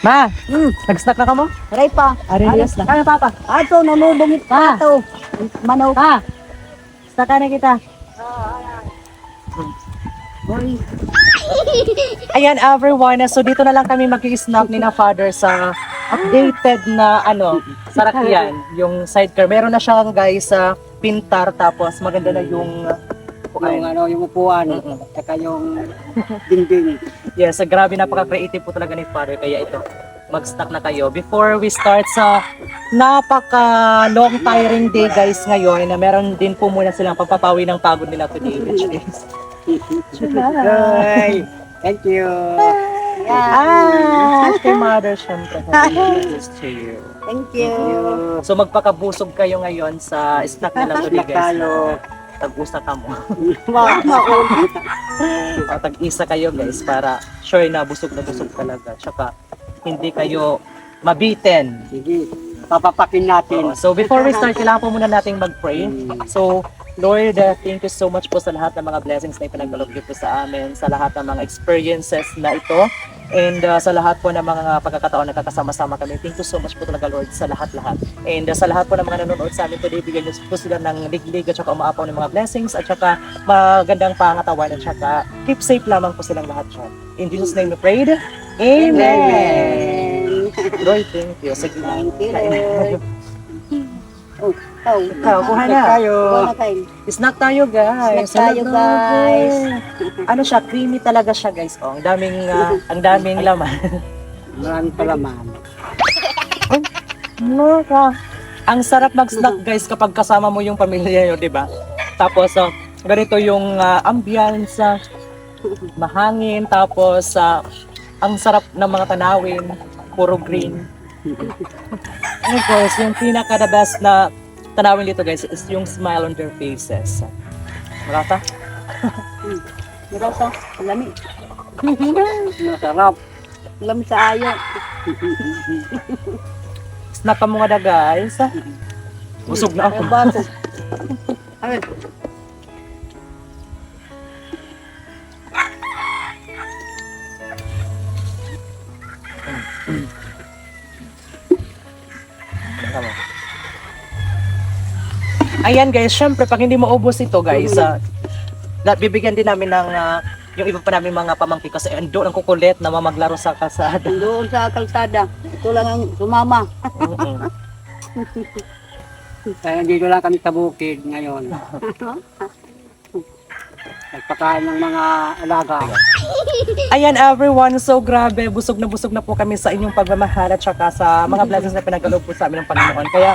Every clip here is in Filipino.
Ma, nag-snack na ka mo? Aray pa. Arilias na. Kaya papa. Ato, nanudungit pa ito. Manok. Pa, snack ka na kita. Boy. Ayan everyone, so dito na lang kami mag-i-snack ni na father sa updated na sarakyan, yung sidecar. Meron na siyang guys sa pintar, tapos maganda na yung Yung upuan. Saka yung dingding. yes, grabe, napaka-creative po talaga ni father, kaya ito, mag-snack na kayo. Before we start sa napaka-long tiring day guys ngayon, na meron din po muna silang pagpapawi ng pagod nila today, which is Good. Thank you. kay mother syempre. Thank you. So magpakabusog kayo ngayon sa snack nila today guys. Tayo. Tag-usa ka mo. Makulit. Tag-isa kayo guys para sure na busog talaga. Tsaka hindi kayo mabitin. Sige. Papapakin natin. So before we start, kailangan po muna nating mag-pray. So Lord, thank you so much po sa lahat ng mga blessings na ipinagkaloob niyo po sa amin, sa lahat ng mga experiences na ito, and sa lahat po ng mga pagkakataon na kakasama-sama kami. Thank you so much po talaga Lord sa lahat-lahat. And sa lahat po ng mga nanonood sa amin today, bigyan niyo po sila ng liglig at saka umaapaw ng mga blessings at saka magandang pangatawan at saka keep safe lamang po silang lahat siya. In Jesus' name we prayed. Amen! Amen. Lord, thank you. Sige. Thank you, Lord. Ikaw, kuha na. Kuha na kayo. Snack tayo guys. Snack tayo, Hello, guys. Ano siya, creamy talaga siya guys. Oh, ang daming laman. Maraming palaman. Ang sarap mag-snack guys kapag kasama mo yung pamilya nyo, di ba? Tapos ganito yung ambience, mahangin, tapos ang sarap ng mga tanawin, puro green. And of course, yung pinaka-the best na tanawin dito guys is yung smile on their faces. Marata? Marasa, lami. Masarap. Lami sa ayo. Snack ka mga guys. Busog na ako. Baso. Ay. Ayan guys, syempre pag hindi maubos ito guys, bibigyan din namin ng yung iba pa namin mga pamangkin kasi ando ang kukulit na mamaglaro sa kalsada. Doon sa kalsada. Ito lang ang sumama. Kaya dito lang kami sa bukid ngayon. Nagpakain ng mga alaga. Ayan everyone, so grabe, busog na po kami sa inyong pagmamahal at saka sa mga blessings na pinagkaloob po sa amin ng Panginoon. Kaya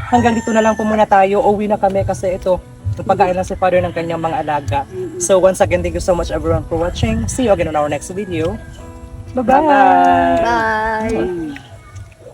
hanggang dito na lang po muna tayo, uwi na kami kasi ito, nagpakain lang si Father ng kanyang mga alaga. So once again, thank you so much everyone for watching. See you again on our next video. Bye-bye! Bye!